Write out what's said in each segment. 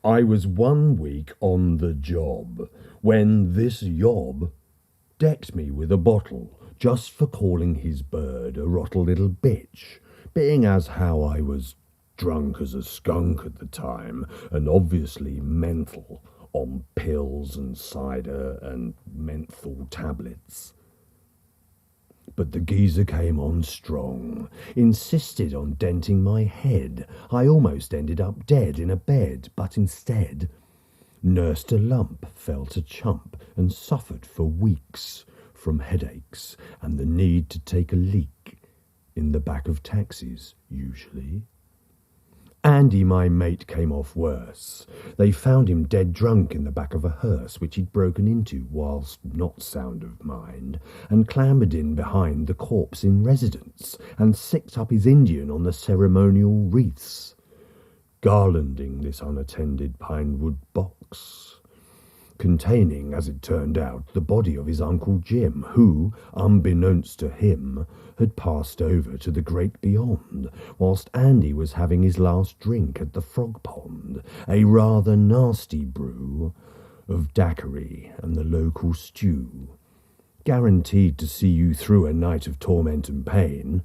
I was 1 week on the job when this yob decked me with a bottle just for calling his bird a rotten little bitch, being as how I was drunk as a skunk at the time and obviously mental on pills and cider and menthol tablets. But the geezer came on strong, insisted on denting my head. I almost ended up dead in a bed, but instead nursed a lump, felt a chump, and suffered for weeks from headaches and the need to take a leak in the back of taxis, usually. Andy, my mate, came off worse. They found him dead drunk in the back of a hearse which he'd broken into whilst not sound of mind, and clambered in behind the corpse in residence, and sicked up his Indian on the ceremonial wreaths, garlanding this unattended pinewood box, containing, as it turned out, the body of his Uncle Jim, who, unbeknownst to him, had passed over to the great beyond, whilst Andy was having his last drink at the Frog Pond, a rather nasty brew of daiquiri and the local stew, guaranteed to see you through a night of torment and pain,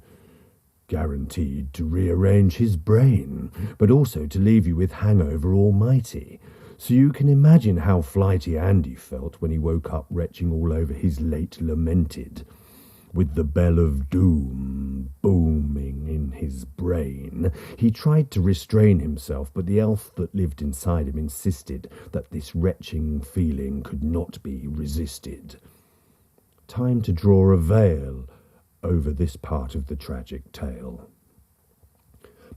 guaranteed to rearrange his brain, but also to leave you with hangover almighty. So you can imagine how flighty Andy felt when he woke up retching all over his late lamented, with the bell of doom booming in his brain. He tried to restrain himself, but the elf that lived inside him insisted that this retching feeling could not be resisted. Time to draw a veil over this part of the tragic tale.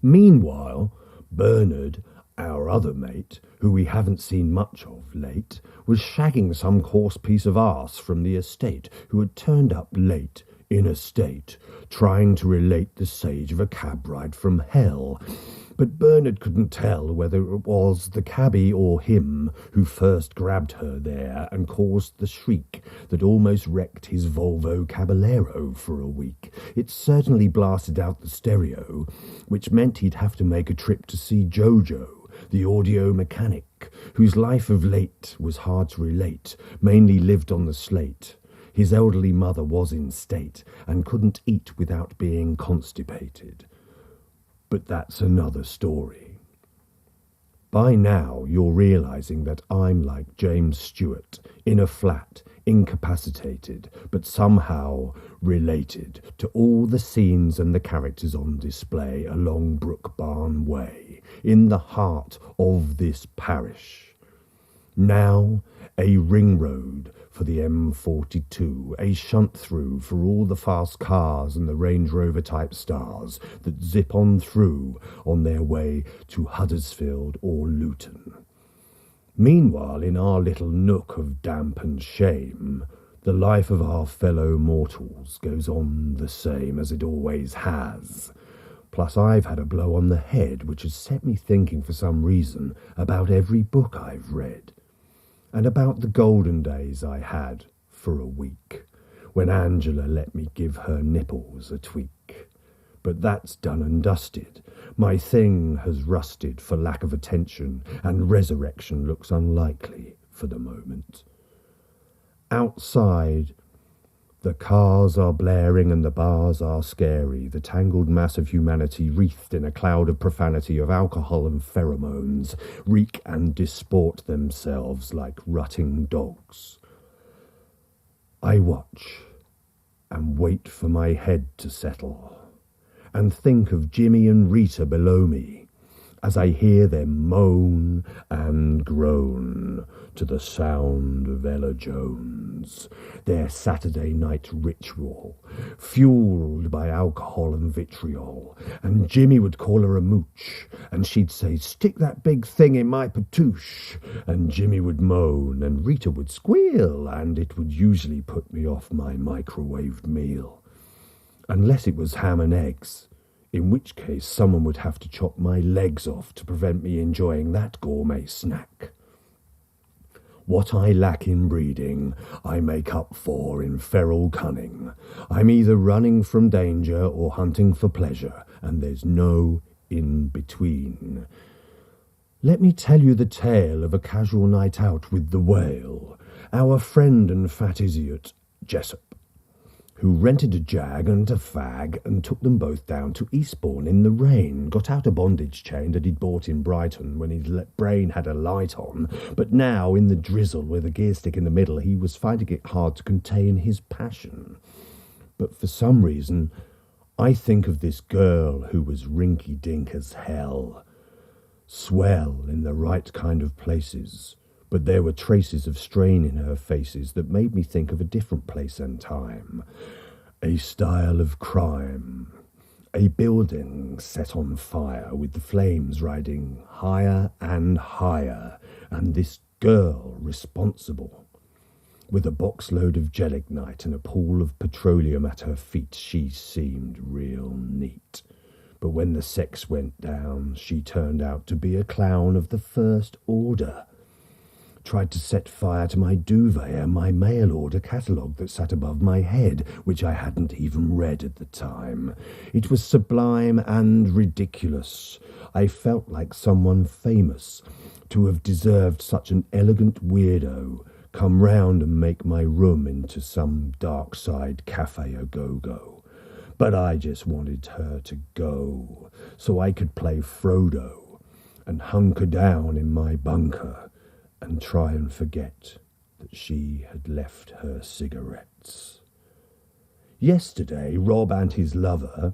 Meanwhile, Bernard, our other mate, who we haven't seen much of late, was shagging some coarse piece of arse from the estate who had turned up late in a state, trying to relate the sage of a cab ride from hell. But Bernard couldn't tell whether it was the cabbie or him who first grabbed her there and caused the shriek that almost wrecked his Volvo Caballero for a week. It certainly blasted out the stereo, which meant he'd have to make a trip to see Jojo, the audio mechanic, whose life of late was hard to relate, mainly lived on the slate. His elderly mother was in state and couldn't eat without being constipated. But that's another story. By now, you're realizing that I'm like James Stewart, in a flat, incapacitated, but somehow related to all the scenes and the characters on display along Brookbarn Way, in the heart of this parish. Now, a ring road for the M42, a shunt-through for all the fast cars and the Range Rover-type stars that zip on through on their way to Huddersfield or Luton. Meanwhile, in our little nook of damp and shame, the life of our fellow mortals goes on the same as it always has. Plus, I've had a blow on the head which has set me thinking for some reason about every book I've read, and about the golden days I had for a week, when Angela let me give her nipples a tweak. But that's done and dusted. My thing has rusted for lack of attention, and resurrection looks unlikely for the moment. Outside, the cars are blaring and the bars are scary, the tangled mass of humanity wreathed in a cloud of profanity of alcohol and pheromones reek and disport themselves like rutting dogs. I watch and wait for my head to settle, and think of Jimmy and Rita below me, as I hear them moan and groan to the sound of Ella Jones, their Saturday night ritual, fueled by alcohol and vitriol, and Jimmy would call her a mooch, and she'd say, "Stick that big thing in my patoosh," and Jimmy would moan, and Rita would squeal, and it would usually put me off my microwaved meal, unless it was ham and eggs, in which case someone would have to chop my legs off to prevent me enjoying that gourmet snack. What I lack in breeding, I make up for in feral cunning. I'm either running from danger or hunting for pleasure, and there's no in between. Let me tell you the tale of a casual night out with the whale, our friend and fat idiot, Jessup, who rented a jag and a fag and took them both down to Eastbourne in the rain, got out a bondage chain that he'd bought in Brighton when his brain had a light on, but now, in the drizzle with a gear stick in the middle, he was finding it hard to contain his passion. But for some reason, I think of this girl who was rinky-dink as hell. Swell in the right kind of places, but there were traces of strain in her faces that made me think of a different place and time. A style of crime. A building set on fire with the flames riding higher and higher, and this girl responsible. With a box-load of gelignite and a pool of petroleum at her feet, she seemed real neat. But when the sex went down, she turned out to be a clown of the first order. Tried to set fire to my duvet and my mail-order catalogue that sat above my head, which I hadn't even read at the time. It was sublime and ridiculous. I felt like someone famous to have deserved such an elegant weirdo come round and make my room into some dark side cafe a-go-go. But I just wanted her to go so I could play Frodo and hunker down in my bunker and try and forget that she had left her cigarettes. Yesterday, Rob and his lover,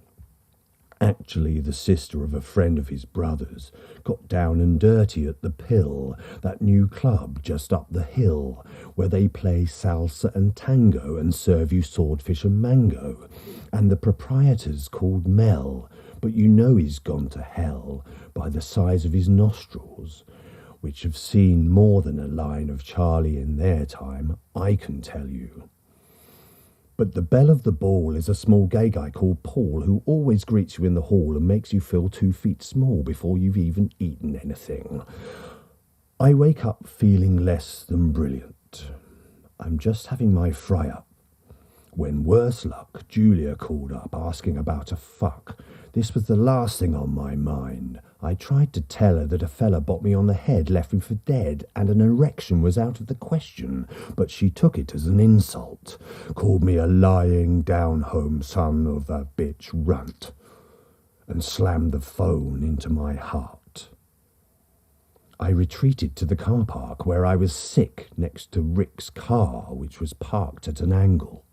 actually the sister of a friend of his brother's, got down and dirty at the Pill, that new club just up the hill, where they play salsa and tango and serve you swordfish and mango. And the proprietor's called Mel, but you know he's gone to hell by the size of his nostrils, which have seen more than a line of Charlie in their time, I can tell you. But the belle of the ball is a small gay guy called Paul, who always greets you in the hall and makes you feel 2 feet small before you've even eaten anything. I wake up feeling less than brilliant. I'm just having my fry-up, when worse luck, Julia called up asking about a fuck. This was the last thing on my mind. I tried to tell her that a fella bopped me on the head, left me for dead, and an erection was out of the question, but she took it as an insult, called me a lying, down-home son of a bitch runt, and slammed the phone into my heart. I retreated to the car park where I was sick next to Rick's car, which was parked at an angle.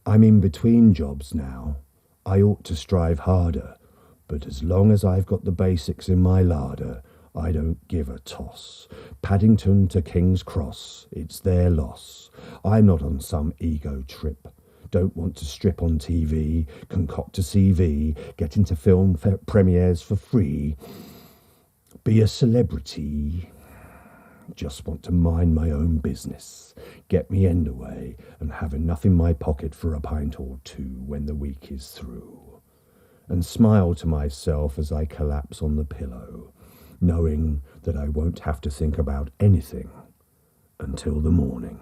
I'm in between jobs now. I ought to strive harder, but as long as I've got the basics in my larder, I don't give a toss. Paddington to King's Cross, it's their loss. I'm not on some ego trip. Don't want to strip on TV, concoct a CV, get into film premieres for free, be a celebrity. Just want to mind my own business, get me end away, and have enough in my pocket for a pint or two when the week is through. And smile to myself as I collapse on the pillow, knowing that I won't have to think about anything until the morning.